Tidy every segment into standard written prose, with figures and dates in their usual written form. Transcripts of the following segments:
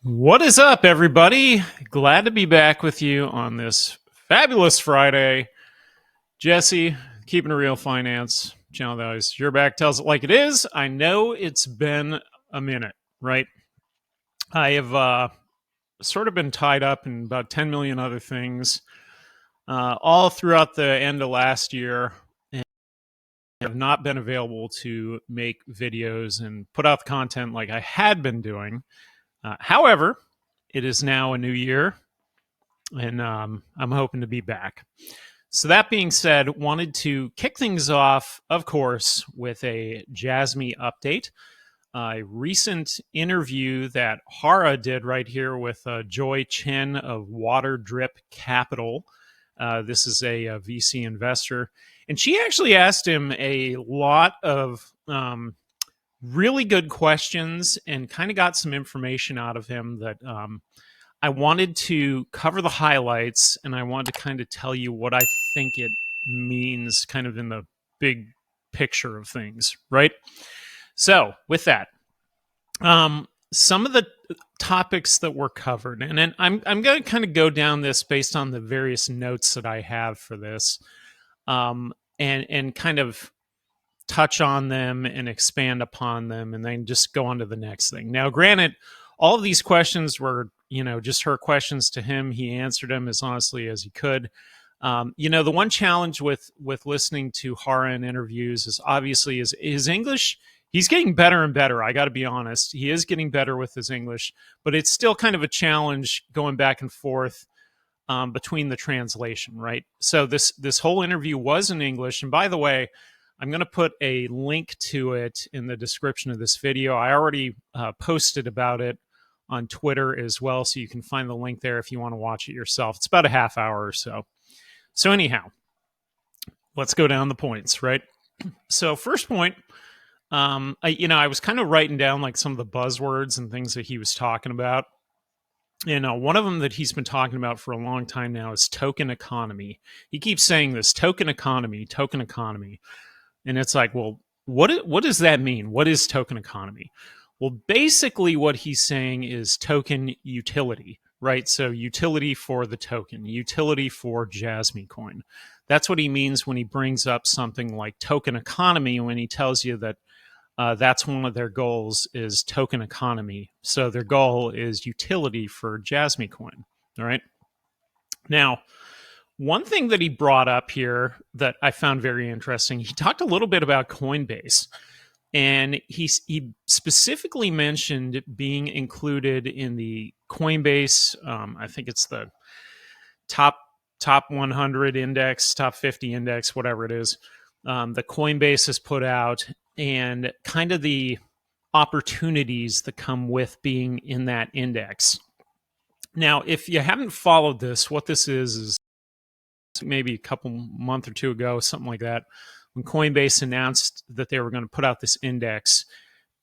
What is up, everybody? Glad to be back with you on this fabulous Friday. Jesse, keeping it real finance channel. That is your back tells it like it is. I know it's been a minute, right? I have sort of been tied up in about 10 million other things all throughout the end of last year, and have not been available to make videos and put out the content like I had been doing. However, it is now a new year, and I'm hoping to be back. So that being said, wanted to kick things off, of course, with a JASMY update. A recent interview that Hara did right here with Joy Chen of Waterdrip Capital. This is a VC investor. And she actually asked him a lot of really good questions and kind of got some information out of him that I wanted to cover the highlights, and I wanted to kind of tell you what I think it means kind of in the big picture of things, right? So with that, some of the topics that were covered, and then I'm going to kind of go down this based on the various notes that I have for this, and kind of touch on them and expand upon them, and then just go on to the next thing. Now, granted, all of these questions were, just her questions to him. He answered them as honestly as he could. The one challenge with listening to Hara in interviews is obviously his English. He's getting better and better. I got to be honest. He is getting better with his English, but it's still kind of a challenge going back and forth between the translation, right? So this whole interview was in English. And by the way, I'm going to put a link to it in the description of this video. I already posted about it on Twitter as well, so you can find the link there if you want to watch it yourself. It's about a half hour or so. So anyhow, let's go down the points, right? So first point, I was kind of writing down like some of the buzzwords and things that he was talking about. And one of them that he's been talking about for a long time now is token economy. He keeps saying this, token economy, token economy. And it's like, well, what does that mean? What is token economy? Well, basically what he's saying is token utility, right? So utility for the token, utility for JASMY coin. That's what he means when he brings up something like token economy, when he tells you that that's one of their goals is token economy. So their goal is utility for JASMY coin, all right? Now, one thing that he brought up here that I found very interesting, he talked a little bit about Coinbase, and he specifically mentioned being included in the Coinbase, I think it's the top 100 index, top 50 index, whatever it is, the Coinbase has put out, and kind of the opportunities that come with being in that index. Now, if you haven't followed this, what this is maybe a couple month or two ago, something like that, when Coinbase announced that they were going to put out this index.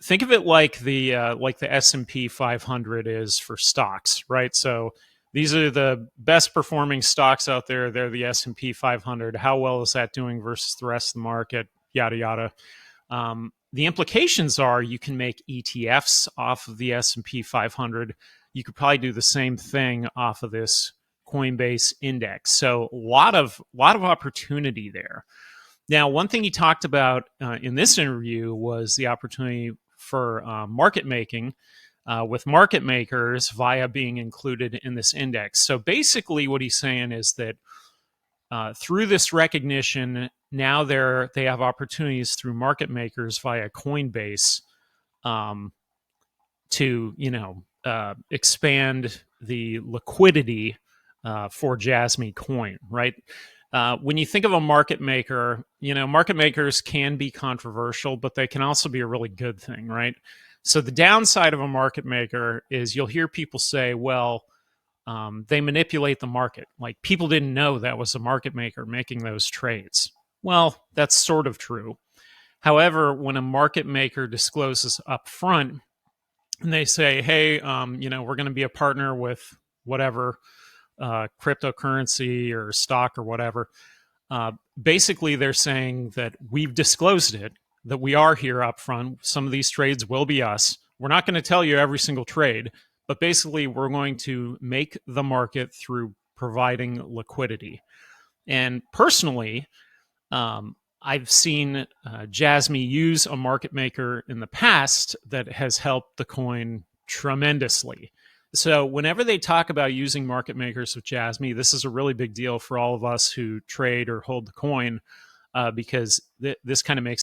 Think of it like the S&P 500 is for stocks, right? So these are the best performing stocks out there. They're the S&P 500. How well is that doing versus the rest of the market? Yada yada. The implications are you can make ETFs off of the S&P 500. You could probably do the same thing off of this Coinbase index. So a lot of opportunity there. Now, one thing he talked about in this interview was the opportunity for market making with market makers via being included in this index. So basically what he's saying is that through this recognition, now they have opportunities through market makers via Coinbase to expand the liquidity for JASMY coin, right? When you think of a market maker, market makers can be controversial, but they can also be a really good thing, right? So the downside of a market maker is you'll hear people say, well, they manipulate the market. Like people didn't know that was a market maker making those trades. Well, that's sort of true. However, when a market maker discloses up front and they say, hey, we're going to be a partner with whatever cryptocurrency or stock or whatever, basically they're saying that we've disclosed it, that we are here up front. Some of these trades will be us. We're not going to tell you every single trade, but basically we're going to make the market through providing liquidity. And personally, I've seen JASMY use a market maker in the past that has helped the coin tremendously. So whenever they talk about using market makers with JASMY, this is a really big deal for all of us who trade or hold the coin, because this kind of makes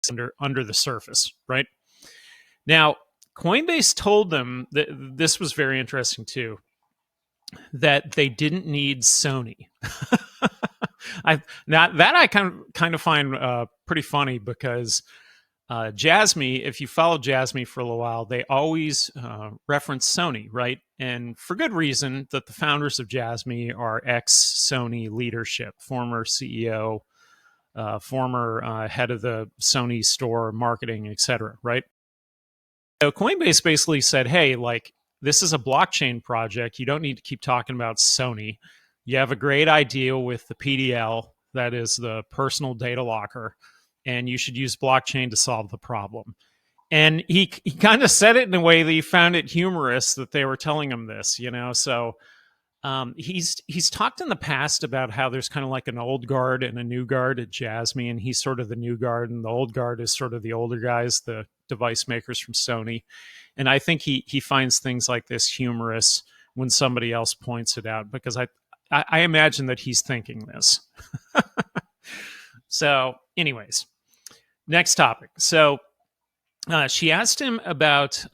it under the surface, right? Now, Coinbase told them that this was very interesting too, that they didn't need Sony. I kind of find pretty funny, because JASMY, if you follow JASMY for a little while, they always reference Sony, right? And for good reason, that the founders of JASMY are ex-Sony leadership, former CEO, former head of the Sony store, marketing, etc., right? So Coinbase basically said, hey, like, this is a blockchain project. You don't need to keep talking about Sony. You have a great idea with the PDL, that is the personal data locker, and you should use blockchain to solve the problem. And he kind of said it in a way that he found it humorous that they were telling him this, you know. So he's talked in the past about how there's kind of like an old guard and a new guard at JASMY, and he's sort of the new guard, and the old guard is sort of the older guys, the device makers from Sony. And I think he finds things like this humorous when somebody else points it out, because I imagine that he's thinking this. So anyways, next topic. So she asked him about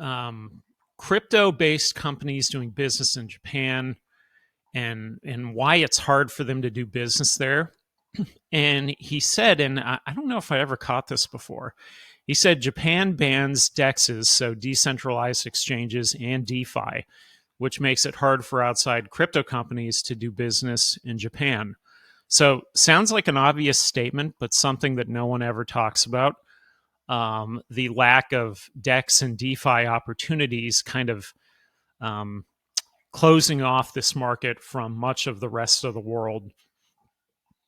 crypto-based companies doing business in Japan, and why it's hard for them to do business there. And he said, and I don't know if I ever caught this before, he said Japan bans DEXs, so decentralized exchanges, and DeFi, which makes it hard for outside crypto companies to do business in Japan. So sounds like an obvious statement, but something that no one ever talks about. The lack of DEX and DeFi opportunities kind of closing off this market from much of the rest of the world,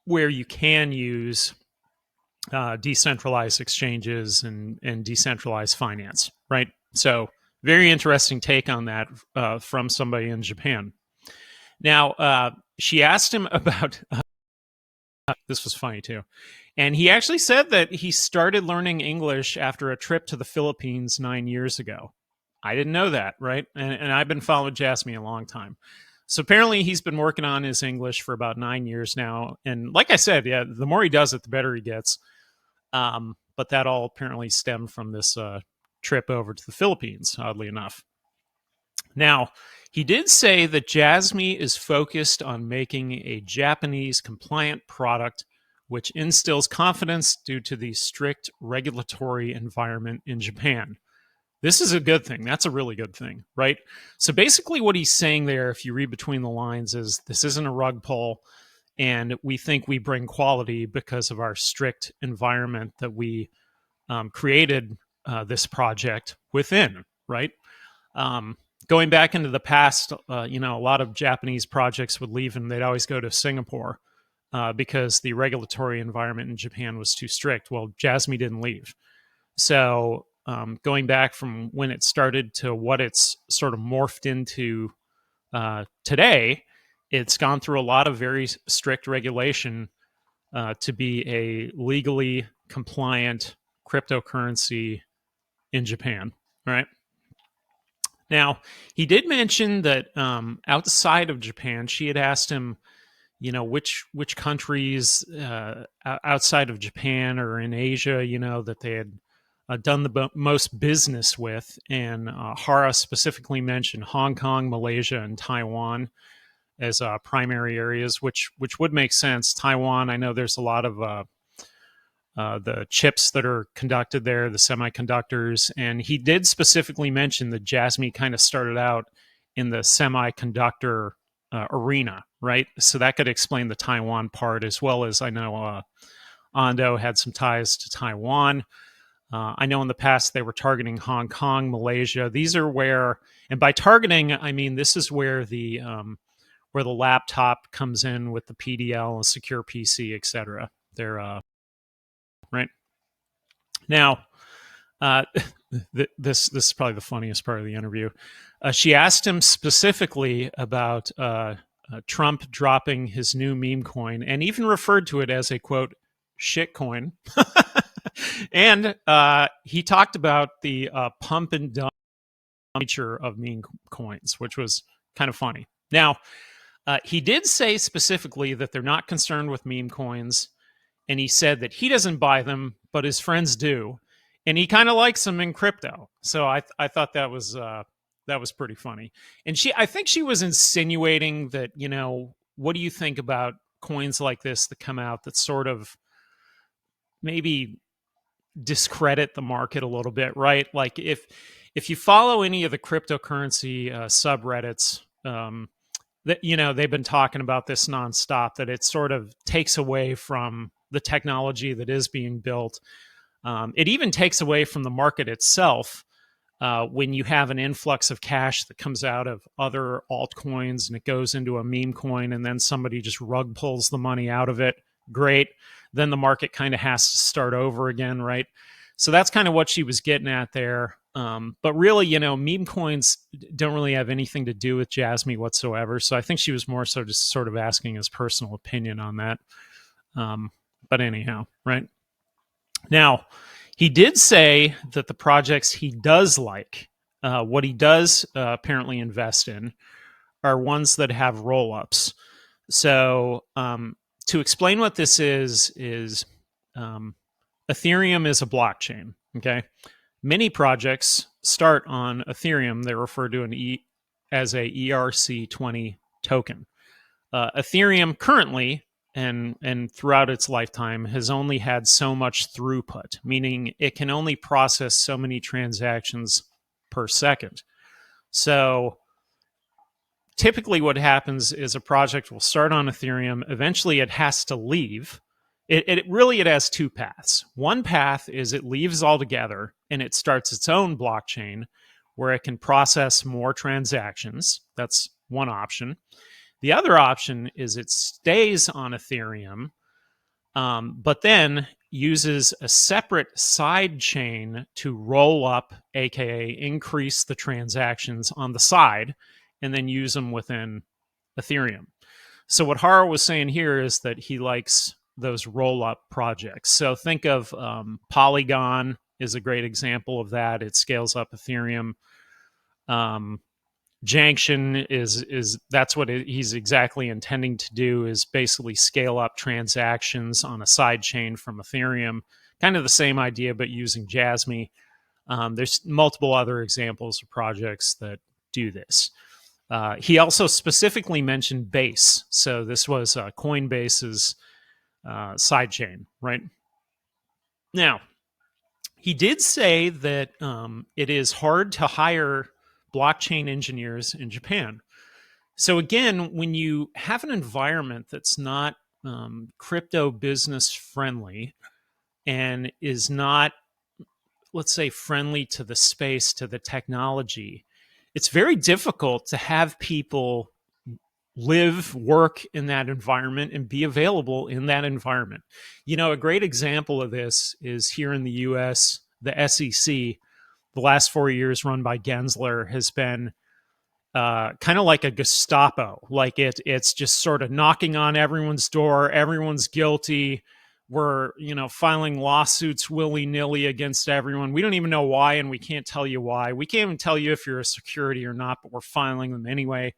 where you can use decentralized exchanges and decentralized finance, right? So very interesting take on that from somebody in Japan. Now, she asked him about, this was funny too, and he actually said that he started learning English after a trip to the Philippines 9 years ago. I didn't know that, right? And I've been following JASMY a long time. So apparently he's been working on his English for about 9 years now. And like I said, yeah, the more he does it, the better he gets. But that all apparently stemmed from this trip over to the Philippines, oddly enough. Now, he did say that JASMY is focused on making a Japanese compliant product which instills confidence due to the strict regulatory environment in Japan. This is a good thing. That's a really good thing, right? So basically what he's saying there, if you read between the lines, is this isn't a rug pull, and we think we bring quality because of our strict environment that we created this project within, right? Going back into the past, a lot of Japanese projects would leave and they'd always go to Singapore because the regulatory environment in Japan was too strict. Well, JASMY didn't leave. So going back from when it started to what it's sort of morphed into today, it's gone through a lot of very strict regulation to be a legally compliant cryptocurrency in Japan, right? Now, he did mention that outside of Japan, she had asked him, which countries outside of Japan or in Asia, that they had done the most business with. And Hara specifically mentioned Hong Kong, Malaysia, and Taiwan as primary areas, which would make sense. Taiwan, I know there's a lot of the chips that are conducted there, the semiconductors. And he did specifically mention that JASMY kind of started out in the semiconductor arena, right? So that could explain the Taiwan part, as well as I know Ando had some ties to Taiwan. I know in the past they were targeting Hong Kong, Malaysia. These are where, and by targeting, I mean this is where the laptop comes in with the PDL and secure PC, etc. They're right now. this is probably the funniest part of the interview. She asked him specifically about Trump dropping his new meme coin, and even referred to it as a quote shit coin. And he talked about the pump and dump nature of meme coins, which was kind of funny. Now, he did say specifically that they're not concerned with meme coins, and he said that he doesn't buy them, but his friends do, and he kind of likes them in crypto. So I thought that was pretty funny. And I think she was insinuating that, what do you think about coins like this that come out that sort of maybe discredit the market a little bit, right? Like if you follow any of the cryptocurrency subreddits, that they've been talking about this nonstop, that it sort of takes away from the technology that is being built. It even takes away from the market itself when you have an influx of cash that comes out of other altcoins and it goes into a meme coin, and then somebody just rug pulls the money out of it. Great. Then the market kind of has to start over again, right? So that's kind of what she was getting at there. But really, meme coins don't really have anything to do with JASMY whatsoever. So I think she was more so just sort of asking his personal opinion on that. But anyhow, right? Now, he did say that the projects he does like, what he does apparently invest in, are ones that have rollups. So to explain what this is Ethereum is a blockchain, okay? Many projects start on Ethereum. They're referred to as a ERC20 token. Ethereum currently and throughout its lifetime has only had so much throughput, meaning it can only process so many transactions per second. So typically what happens is a project will start on Ethereum. Eventually it has to leave. It has two paths. One path is it leaves altogether and it starts its own blockchain where it can process more transactions. That's one option. The other option is it stays on Ethereum, but then uses a separate side chain to roll up, aka increase the transactions on the side, and then use them within Ethereum. So what Hara was saying here is that he likes those roll-up projects. So think of Polygon is a great example of that. It scales up Ethereum. Janction is that's what he's exactly intending to do, is basically scale up transactions on a side chain from Ethereum. Kind of the same idea, but using JASMY. There's multiple other examples of projects that do this. He also specifically mentioned Base. So this was Coinbase's sidechain, right? Now, he did say that it is hard to hire blockchain engineers in Japan. So again, when you have an environment that's not crypto business friendly and is not, let's say, friendly to the space, to the technology, it's very difficult to have people live, work in that environment and be available in that environment. A great example of this is here in the US, the SEC, the last 4 years run by Gensler, has been kind of like a Gestapo. Like it's just sort of knocking on everyone's door. Everyone's guilty. We're, filing lawsuits willy-nilly against everyone. We don't even know why, and we can't tell you why. We can't even tell you if you're a security or not, but we're filing them anyway.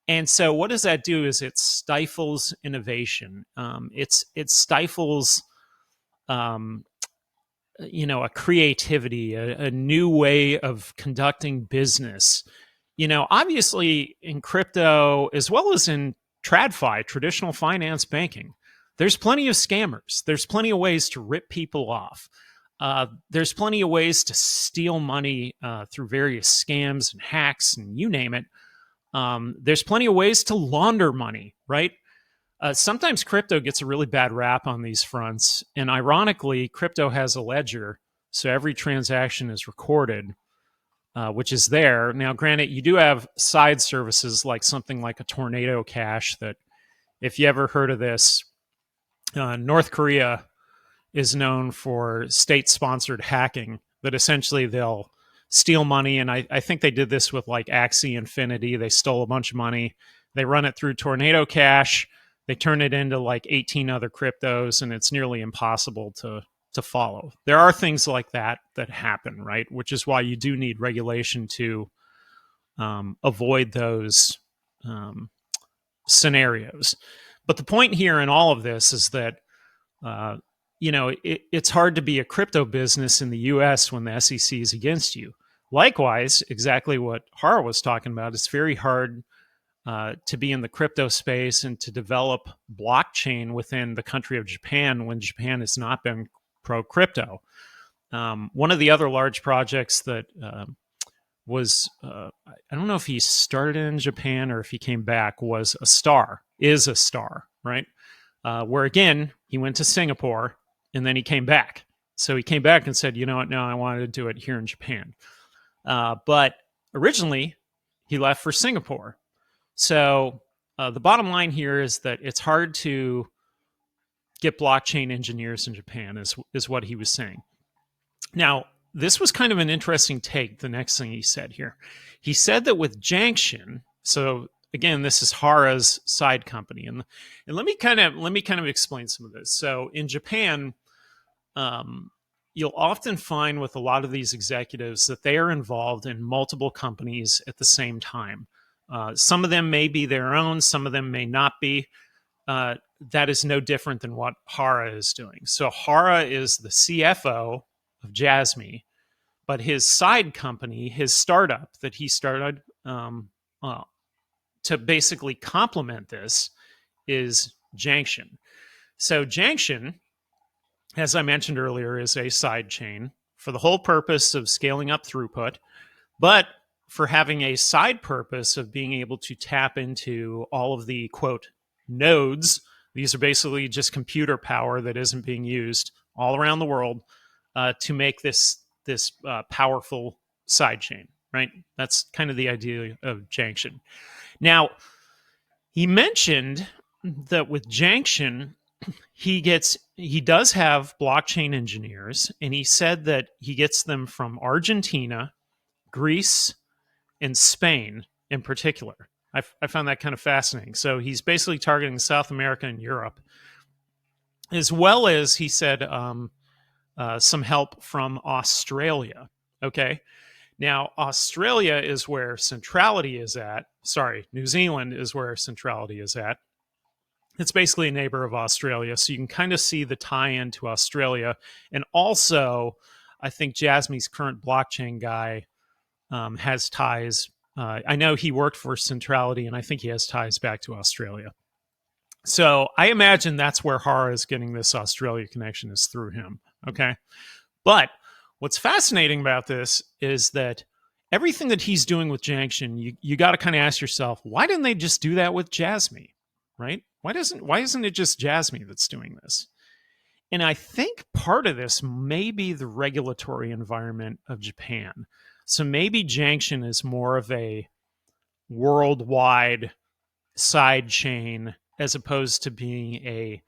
And so what does that do is it stifles innovation. It stifles, a creativity, a new way of conducting business. Obviously in crypto, as well as in TradFi, traditional finance banking, there's plenty of scammers. There's plenty of ways to rip people off. There's plenty of ways to steal money through various scams and hacks and you name it. There's plenty of ways to launder money, right? Sometimes crypto gets a really bad rap on these fronts. And ironically, crypto has a ledger. So every transaction is recorded, which is there. Now, granted, you do have side services like something like a Tornado Cash that, if you ever heard of this, North Korea is known for state-sponsored hacking that essentially they'll steal money. And I think they did this with like Axie Infinity. They stole a bunch of money. They run it through Tornado Cash. They turn it into like 18 other cryptos, and it's nearly impossible to follow. There are things like that happen, right? Which is why you do need regulation to avoid those scenarios. But the point here in all of this is that it's hard to be a crypto business in the US when the SEC is against you. Likewise, exactly what Hara was talking about, it's very hard to be in the crypto space and to develop blockchain within the country of Japan when Japan has not been pro-crypto. One of the other large projects that was, I don't know if he started in Japan or if he came back, is a star, right? Where again, he went to Singapore and then he came back. So he came back and said, you know what, no, I wanted to do it here in Japan. But originally he left for Singapore. So the bottom line here is that it's hard to get blockchain engineers in Japan, is what he was saying. Now, this was kind of an interesting take, the next thing he said here. He said that with Janction, so again, this is Hara's side company. And let me kind of explain some of this. So in Japan, you'll often find with a lot of these executives that they are involved in multiple companies at the same time. Some of them may be their own, some of them may not be. That is no different than what Hara is doing. So Hara is the CFO of JASMY, but his side company, his startup that he started to basically complement this, is Janction. So Janction, as I mentioned earlier, is a side chain for the whole purpose of scaling up throughput, but for having a side purpose of being able to tap into all of the, quote, nodes. These are basically just computer power that isn't being used all around the world to make this powerful side chain, right? That's kind of the idea of Janction. Now, he mentioned that with Janction, he does have blockchain engineers, and he said that he gets them from Argentina, Greece, and Spain in particular. I found that kind of fascinating. So he's basically targeting South America and Europe, as well as, he said, some help from Australia. Okay. Now, Australia is where centrality is at. Sorry, New Zealand is where centrality is at. It's basically a neighbor of Australia. So you can kind of see the tie-in to Australia. And also, I think JASMY's current blockchain guy has ties. I know he worked for Centrality, and I think he has ties back to Australia. So I imagine that's where Hara is getting this Australia connection, is through him. Okay. But what's fascinating about this is that everything that he's doing with Janction, you got to kind of ask yourself, why didn't they just do that with JASMY, right? Why isn't it just JASMY that's doing this? And I think part of this may be the regulatory environment of Japan. So maybe Janction is more of a worldwide side chain as opposed to being a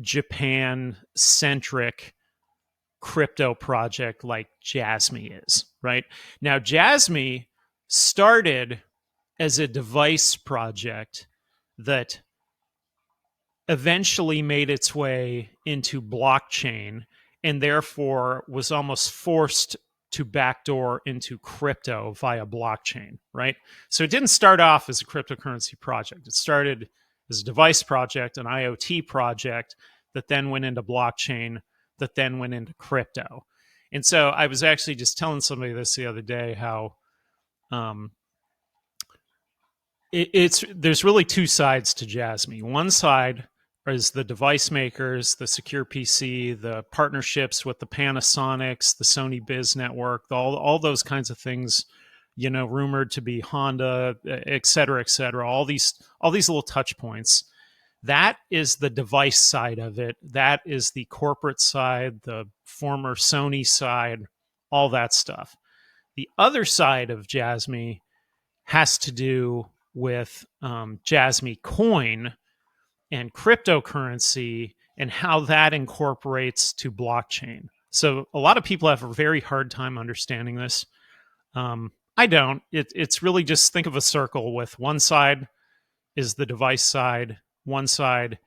Japan-centric crypto project like JASMY is, right? Now, JASMY started as a device project that eventually made its way into blockchain and therefore was almost forced to backdoor into crypto via blockchain, right? So it didn't start off as a cryptocurrency project. It started as a device project, an IoT project that then went into blockchain, that then went into crypto. And so I was actually just telling somebody this the other day, how there's really two sides to JASMY. One side is the device makers, the secure PC, the partnerships with the Panasonics, the Sony Biz Network, all those kinds of things, rumored to be Honda, et cetera, all these little touch points. That is the device side of it. That is the corporate side, the former Sony side, all that stuff. The other side of JASMY has to do with JASMY Coin and cryptocurrency and how that incorporates to blockchain. So a lot of people have a very hard time understanding this. I don't. It's really just think of a circle with one side is the device side, one side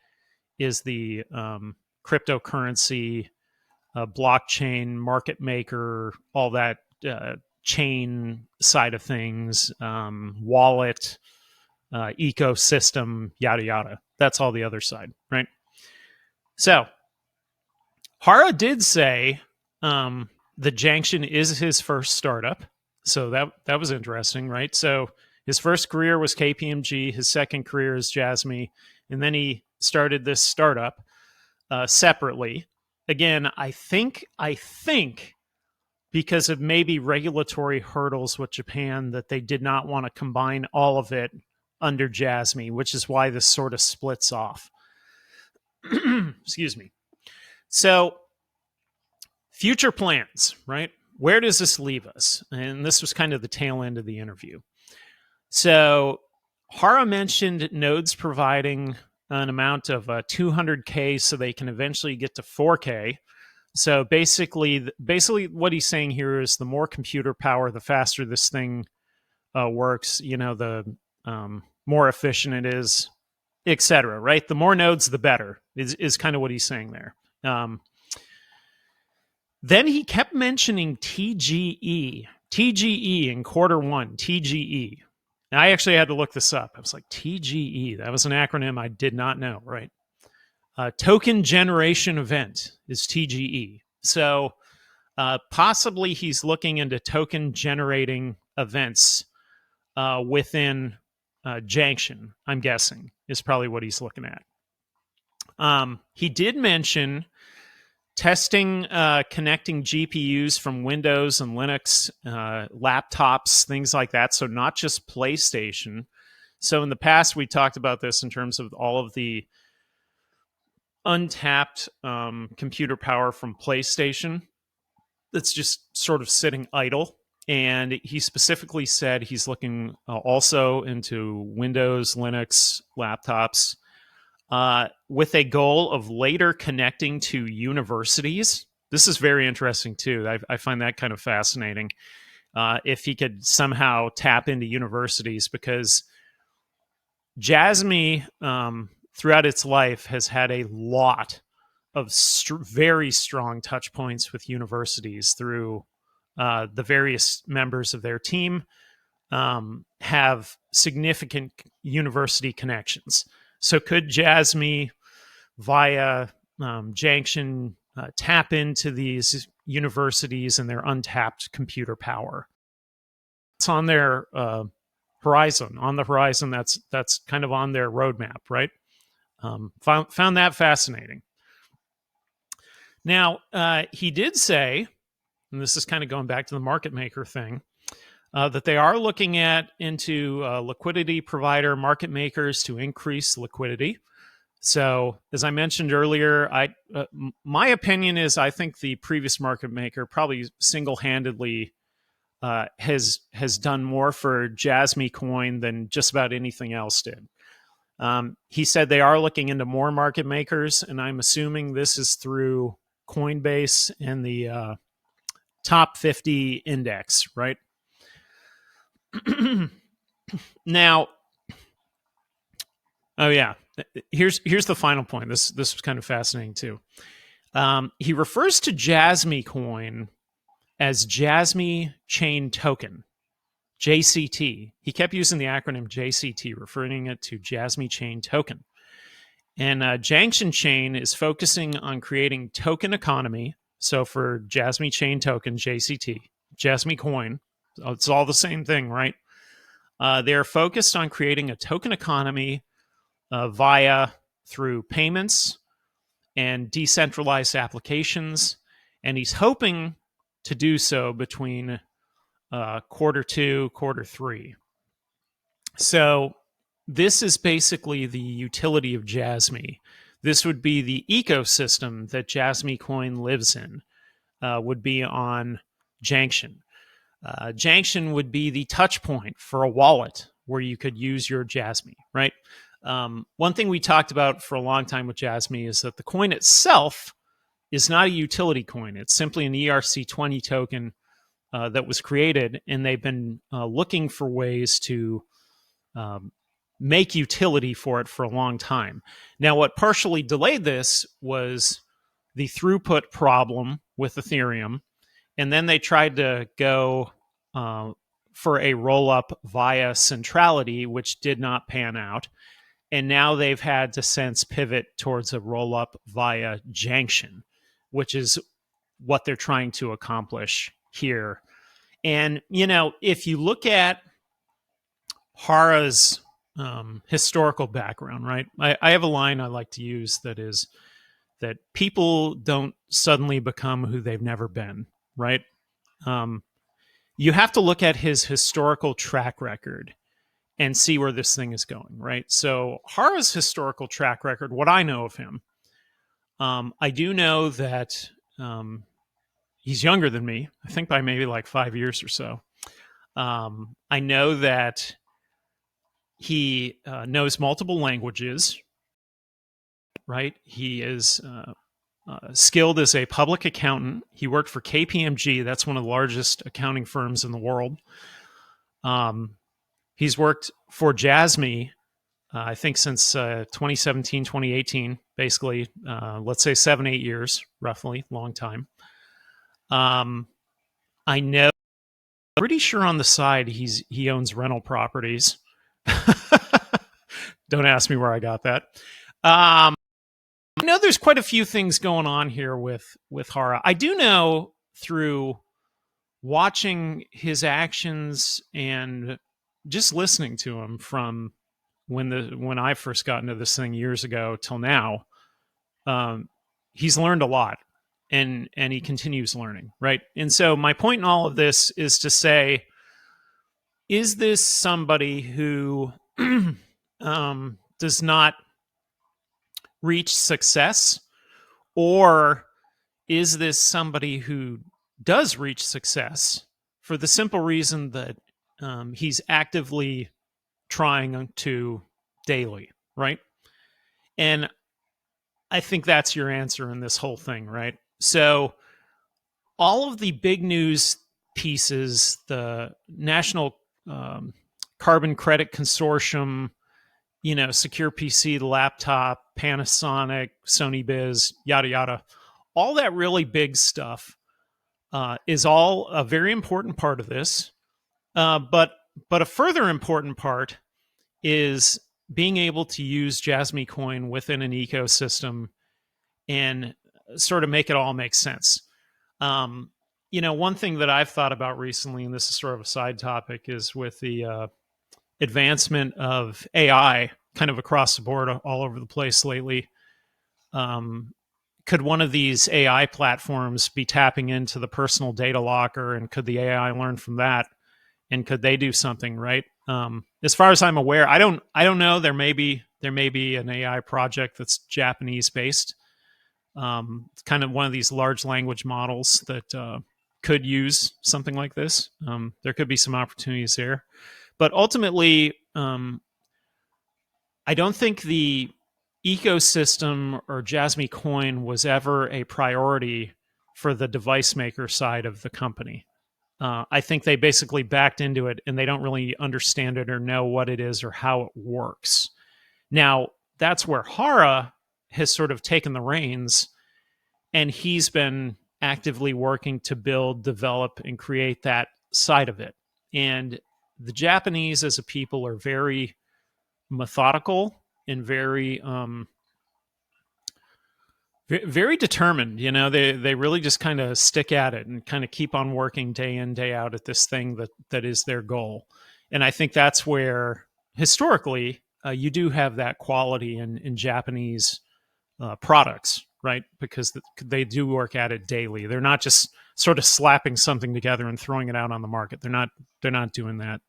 is the cryptocurrency, blockchain, market maker, all that chain side of things, wallet, ecosystem, yada, yada. That's all the other side, right? So Hara did say the Janction is his first startup. So that was interesting, right? So his first career was KPMG. His second career is JASMY. And then he started this startup separately. Again, I think because of maybe regulatory hurdles with Japan that they did not want to combine all of it under JASMY, which is why this sort of splits off. Excuse me. So future plans, right? Where does this leave us? And this was kind of the tail end of the interview. So Hara mentioned nodes providing an amount of 200K so they can eventually get to 4K. So basically what he's saying here is the more computer power, the faster this thing works, the more efficient it is, etc. Right? The more nodes, the better is kind of what he's saying there. Then he kept mentioning TGE in Q1, TGE. Now, I actually had to look this up. I was like, TGE, that was an acronym I did not know, right? Token generation event is TGE. So possibly he's looking into token generating events within Janction, I'm guessing, is probably what he's looking at. He did mention testing connecting GPUs from Windows and Linux, laptops, things like that. So not just PlayStation. So in the past, we talked about this in terms of all of the untapped computer power from PlayStation that's just sort of sitting idle. And he specifically said he's looking also into Windows, Linux, laptops, with a goal of later connecting to universities. This is very interesting, too. I find that kind of fascinating. If he could somehow tap into universities, because JASMY, throughout its life, has had a lot of very strong touch points with universities through the various members of their team have significant university connections. So could JASMY via Janction tap into these universities and their untapped computer power? It's on their horizon. On the horizon, that's kind of on their roadmap, right? Found that fascinating. Now, he did say, and this is kind of going back to the market maker thing, that they are looking into liquidity provider market makers to increase liquidity. So, as I mentioned earlier, my opinion is I think the previous market maker probably single-handedly has done more for JASMY coin than just about anything else did. He said they are looking into more market makers, and I'm assuming this is through Coinbase and the top 50 index, right? Now, oh yeah, here's the final point. This was kind of fascinating too. He refers to JASMY coin as JASMY Chain Token, JCT. He kept using the acronym JCT, referring it to JASMY Chain Token. And Janction Chain is focusing on creating token economy. So for JASMY Chain Token, JCT, JASMY coin, it's all the same thing, right? They're focused on creating a token economy through payments and decentralized applications. And he's hoping to do so between Q2, Q3. So this is basically the utility of JASMY. This would be the ecosystem that JASMY coin lives in, would be on Janction. Janction would be the touch point for a wallet where you could use your JASMY, right? One thing we talked about for a long time with JASMY is that the coin itself is not a utility coin. It's simply an ERC20 token that was created, and they've been looking for ways to make utility for it for a long time. Now, what partially delayed this was the throughput problem with Ethereum, and then they tried to go for a roll-up via centrality, which did not pan out. And now they've had to since pivot towards a roll-up via Janction, which is what they're trying to accomplish here. And, you know, if you look at Hara's historical background, right? I have a line I like to use that is that people don't suddenly become who they've never been, right? You have to look at his historical track record and see where this thing is going, right? So Hara's historical track record, what I know of him, I do know that he's younger than me, I think by maybe like 5 years or so. I know that he knows multiple languages, right? He is skilled as a public accountant. He worked for KPMG. That's one of the largest accounting firms in the world. He's worked for JASMY, I think since 2017, 2018, basically, let's say 7-8 years, roughly, long time. I know, pretty sure on the side he owns rental properties. Don't ask me where I got that. I know there's quite a few things going on here with Hara. I do know through watching his actions and just listening to him from when I first got into this thing years ago till now, he's learned a lot, and he continues learning, right? And so my point in all of this is to say, is this somebody who does not reach success, or is this somebody who does reach success for the simple reason that he's actively trying to daily, right? And I think that's your answer in this whole thing, right? So all of the big news pieces, the National Carbon Credit Consortium, you know, Secure PC, the laptop, Panasonic, Sony Biz, yada, yada, all that really big stuff is all a very important part of this. But a further important part is being able to use JASMY coin within an ecosystem and sort of make it all make sense. You know, one thing that I've thought about recently, and this is sort of a side topic, is with the advancement of AI kind of across the board all over the place lately. Could one of these AI platforms be tapping into the personal data locker, and could the AI learn from that? And could they do something, right? As far as I'm aware, I don't know. There may be an AI project that's Japanese based. It's kind of one of these large language models that could use something like this. There could be some opportunities there, but ultimately, I don't think the ecosystem or JASMY coin was ever a priority for the device maker side of the company. I think they basically backed into it, and they don't really understand it or know what it is or how it works. Now, that's where Hara has sort of taken the reins, and he's been actively working to build, develop, and create that side of it. And the Japanese as a people are very methodical and very very determined. You know, they really just kind of stick at it and kind of keep on working day in, day out at this thing that is their goal. And I think that's where historically you do have that quality in Japanese products, right? Because they do work at it daily. They're not just sort of slapping something together and throwing it out on the market. They're not doing that.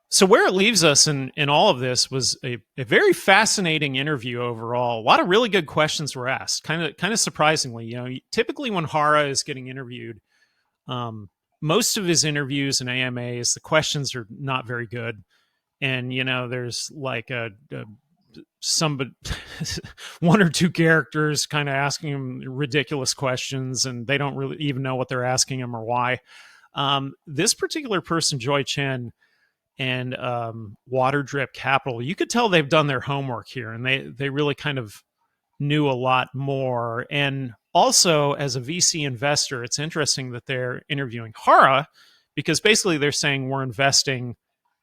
So where it leaves us in all of this was a very fascinating interview overall. A lot of really good questions were asked, kind of surprisingly. You know, typically when Hara is getting interviewed, most of his interviews and AMAs, the questions are not very good. And, you know, there's like a somebody, one or two characters kind of asking him ridiculous questions, and they don't really even know what they're asking him or why. This particular person, Joy Chen, and Waterdrip Capital, you could tell they've done their homework here, and they really kind of knew a lot more. And also, as a VC investor, it's interesting that they're interviewing Hara, because basically they're saying we're investing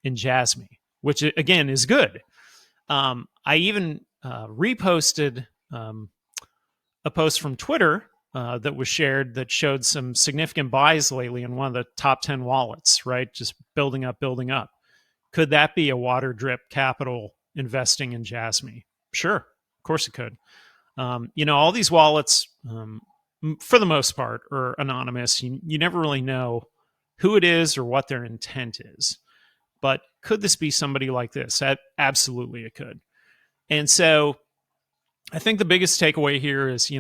in JASMY, which again is good. I even reposted a post from Twitter that was shared that showed some significant buys lately in one of the top 10 wallets, right? Just building up, building up. Could that be a Waterdrip Capital investing in JASMY? Sure, of course it could. All these wallets, for the most part, are anonymous. You never really know who it is or what their intent is. But could this be somebody like this? Absolutely it could. And so I think the biggest takeaway here is,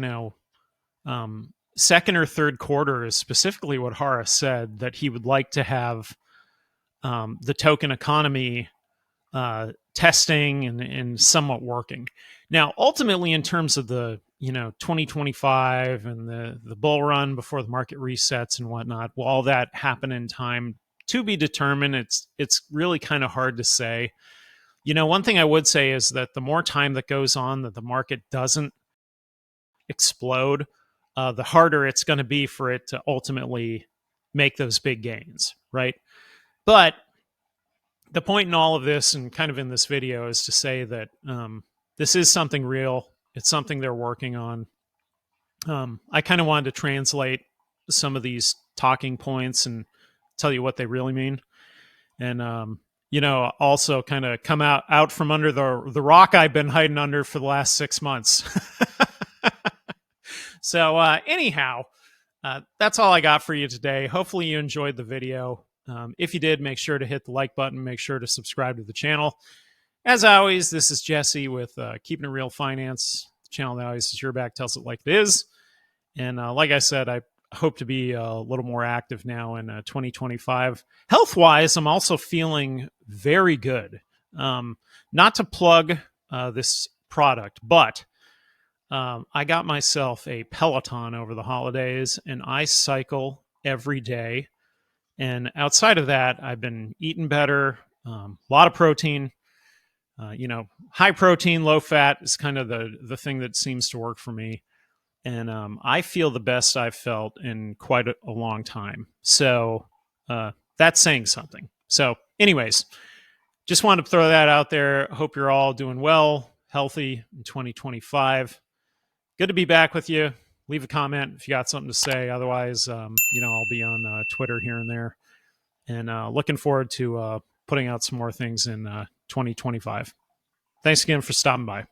second or third quarter is specifically what Hara said, that he would like to have the token economy testing and somewhat working. Now, ultimately, in terms of the 2025 and the bull run before the market resets and whatnot, will all that happen in time? To be determined. It's really kind of hard to say. One thing I would say is that the more time that goes on that the market doesn't explode, the harder it's going to be for it to ultimately make those big gains, right? But the point in all of this, and kind of in this video, is to say that this is something real. It's something they're working on. I kind of wanted to translate some of these talking points and tell you what they really mean. And, also kind of come out from under the rock I've been hiding under for the last 6 months. So anyhow, that's all I got for you today. Hopefully you enjoyed the video. If you did, make sure to hit the like button. Make sure to subscribe to the channel. As always, this is Jesse with Keeping It Real Finance, the channel that always has your back, tells it like it is. And like I said, I hope to be a little more active now in 2025. Health-wise, I'm also feeling very good. Not to plug this product, but I got myself a Peloton over the holidays, and I cycle every day. And outside of that, I've been eating better, a lot of protein. High protein, low fat is kind of the thing that seems to work for me. And I feel the best I've felt in quite a long time. So that's saying something. So anyways, just wanted to throw that out there. Hope you're all doing well, healthy in 2025. Good to be back with you. Leave a comment if you got something to say. Otherwise, I'll be on Twitter here and there. And looking forward to putting out some more things in 2025. Thanks again for stopping by.